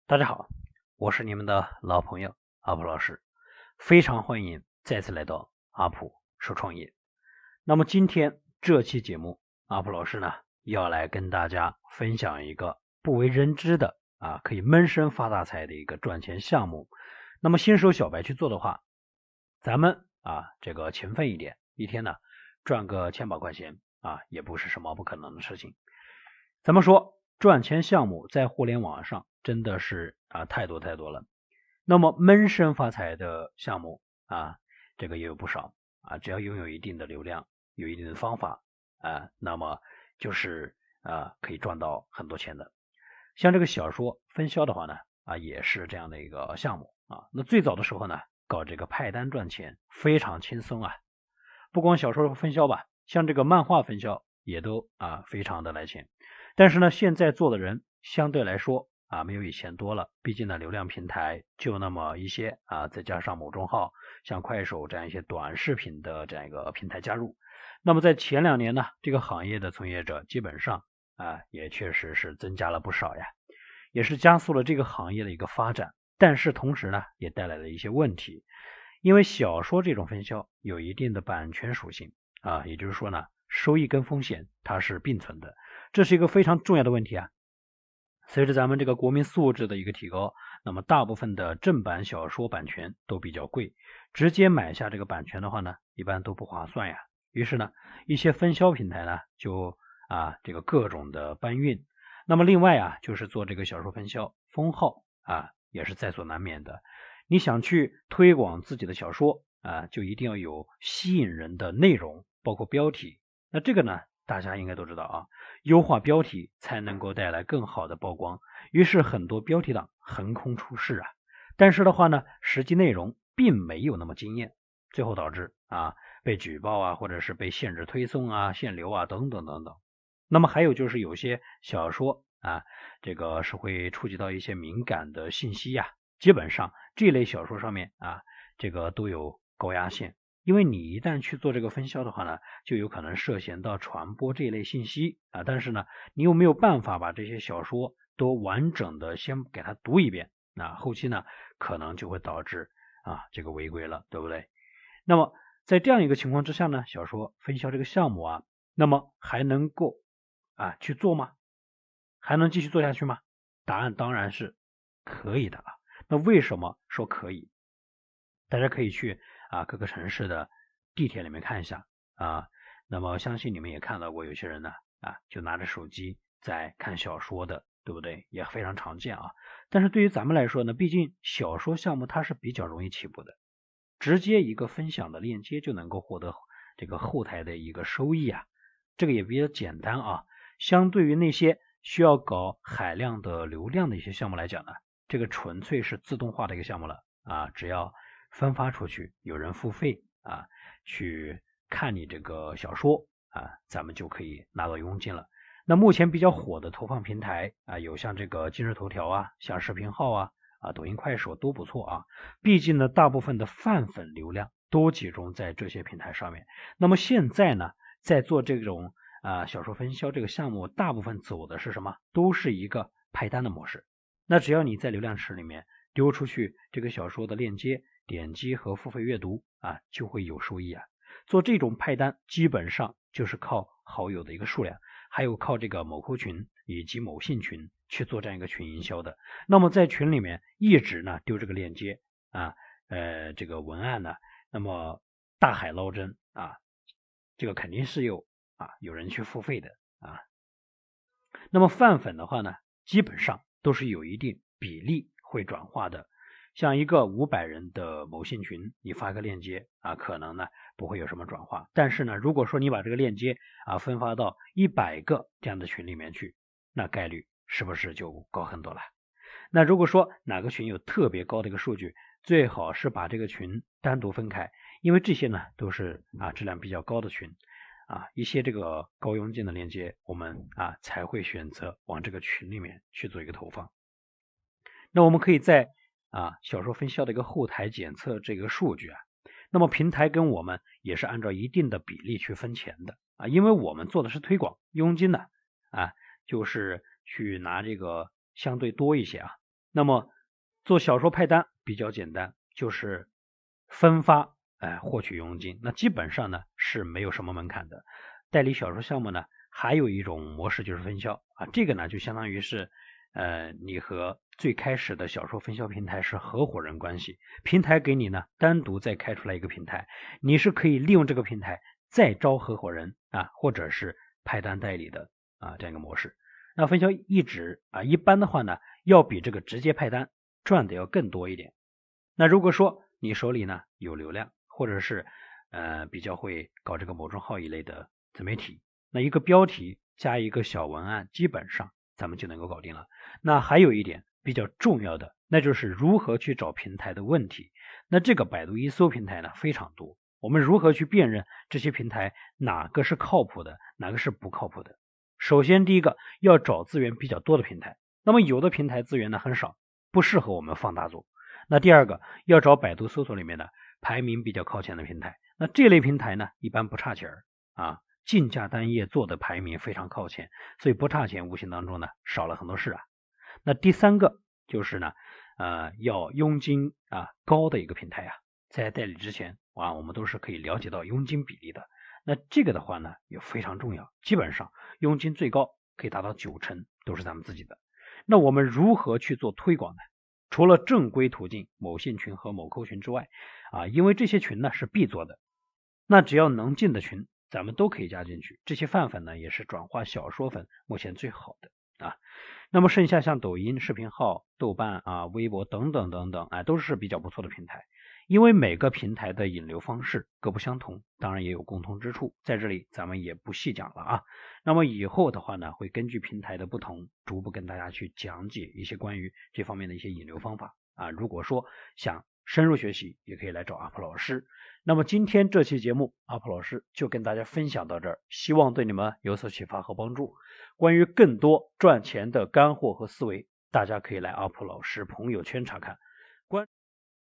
大家好，我是你们的老朋友阿普老师，非常欢迎再次来到阿普说创业。那么今天这期节目，阿普老师呢要来跟大家分享一个不为人知的可以闷声发大财的一个赚钱项目。那么新手小白去做的话，咱们这个勤奋一点，一天呢赚个千把块钱也不是什么不可能的事情。咱们说赚钱项目在互联网上真的是太多了。那么闷声发财的项目这个也有不少只要拥有一定的流量，有一定的方法那么就是可以赚到很多钱的。像这个小说分销的话呢也是这样的一个项目那最早的时候呢搞这个派单赚钱非常轻松不光小说分销吧，像这个漫画分销也都非常的来钱。但是呢现在做的人相对来说没有以前多了，毕竟呢流量平台就那么一些再加上某众号像快手这样一些短视频的这样一个平台加入，那么在前2年呢这个行业的从业者基本上也确实是增加了不少呀，也是加速了这个行业的一个发展。但是同时呢也带来了一些问题，因为小说这种分销有一定的版权属性也就是说呢收益跟风险它是并存的，这是一个非常重要的问题随着咱们这个国民素质的一个提高，那么大部分的正版小说版权都比较贵，直接买下这个版权的话呢一般都不划算呀。于是呢一些分销平台呢就这个各种的搬运。那么另外就是做这个小说分销封号也是在所难免的。你想去推广自己的小说就一定要有吸引人的内容，包括标题。那这个呢大家应该都知道优化标题才能够带来更好的曝光。于是很多标题党横空出世但是的话呢实际内容并没有那么惊艳，最后导致被举报或者是被限制推送限流等等等等。那么还有就是有些小说这个是会触及到一些敏感的信息基本上这类小说上面这个都有高压线，因为你一旦去做这个分销的话呢就有可能涉嫌到传播这一类信息但是呢你又没有办法把这些小说都完整的先给它读一遍，那后期呢可能就会导致这个违规了，对不对？那么在这样一个情况之下呢，小说分销这个项目那么还能够去做吗？还能继续做下去吗？答案当然是可以的那为什么说可以？大家可以去各个城市的地铁里面看一下那么相信你们也看到过有些人呢就拿着手机在看小说的，对不对？也非常常见但是对于咱们来说呢，毕竟小说项目它是比较容易起步的，直接一个分享的链接就能够获得这个后台的一个收益这个也比较简单相对于那些需要搞海量的流量的一些项目来讲呢，这个纯粹是自动化的一个项目了只要分发出去，有人付费去看你这个小说咱们就可以拿到佣金了。那目前比较火的投放平台有像这个今日头条像视频号抖音快手都不错毕竟呢大部分的泛粉流量都集中在这些平台上面。那么现在呢在做这种小说分销这个项目，大部分走的是什么？都是一个派单的模式。那只要你在流量池里面丢出去这个小说的链接，点击和付费阅读就会有收益做这种派单基本上就是靠好友的一个数量，还有靠这个某扣群以及某信群去做这样一个群营销的。那么在群里面一直呢丢这个链接这个文案呢，那么大海捞针这个肯定是有人去付费的那么泛粉的话呢，基本上都是有一定比例会转化的。像一个500人的某信群，你发个链接可能呢不会有什么转化。但是呢，如果说你把这个链接分发到100个这样的群里面去，那概率是不是就高很多了？那如果说哪个群有特别高的一个数据，最好是把这个群单独分开，因为这些呢都是质量比较高的群一些这个高佣金的链接，我们才会选择往这个群里面去做一个投放。那我们可以在小说分销的一个后台检测这个数据那么平台跟我们也是按照一定的比例去分钱的因为我们做的是推广，佣金呢就是去拿这个相对多一些那么做小说派单比较简单，就是分发获取佣金，那基本上呢是没有什么门槛的。代理小说项目呢还有一种模式就是分销这个呢就相当于是你和最开始的小说分销平台是合伙人关系，平台给你呢单独再开出来一个平台，你是可以利用这个平台再招合伙人或者是派单代理的这样一个模式。那分销一直一般的话呢要比这个直接派单赚的要更多一点。那如果说你手里呢有流量，或者是比较会搞这个某众号一类的自媒体，那一个标题加一个小文案基本上咱们就能够搞定了。那还有一点比较重要的，那就是如何去找平台的问题。那这个百度一搜平台呢非常多，我们如何去辨认这些平台哪个是靠谱的，哪个是不靠谱的？首先第一个要找资源比较多的平台，那么有的平台资源呢很少，不适合我们放大做。那第二个要找百度搜索里面的排名比较靠前的平台，那这类平台呢一般不差钱竞价单页做的排名非常靠前，所以不差钱无形当中呢少了很多事那第三个就是呢要佣金高的一个平台在代理之前我们都是可以了解到佣金比例的。那这个的话呢也非常重要，基本上佣金最高可以达到90%都是咱们自己的。那我们如何去做推广呢？除了正规途径某信群和某扣群之外因为这些群呢是必做的，那只要能进的群咱们都可以加进去，这些泛粉呢也是转化小说粉目前最好的那么剩下像抖音、视频号、豆瓣微博等等等等都是比较不错的平台。因为每个平台的引流方式各不相同，当然也有共同之处，在这里咱们也不细讲了那么以后的话呢，会根据平台的不同，逐步跟大家去讲解一些关于这方面的一些引流方法如果说想深入学习，也可以来找阿普老师。那么今天这期节目，阿普老师就跟大家分享到这儿，希望对你们有所启发和帮助。关于更多赚钱的干货和思维，大家可以来阿普老师朋友圈查看。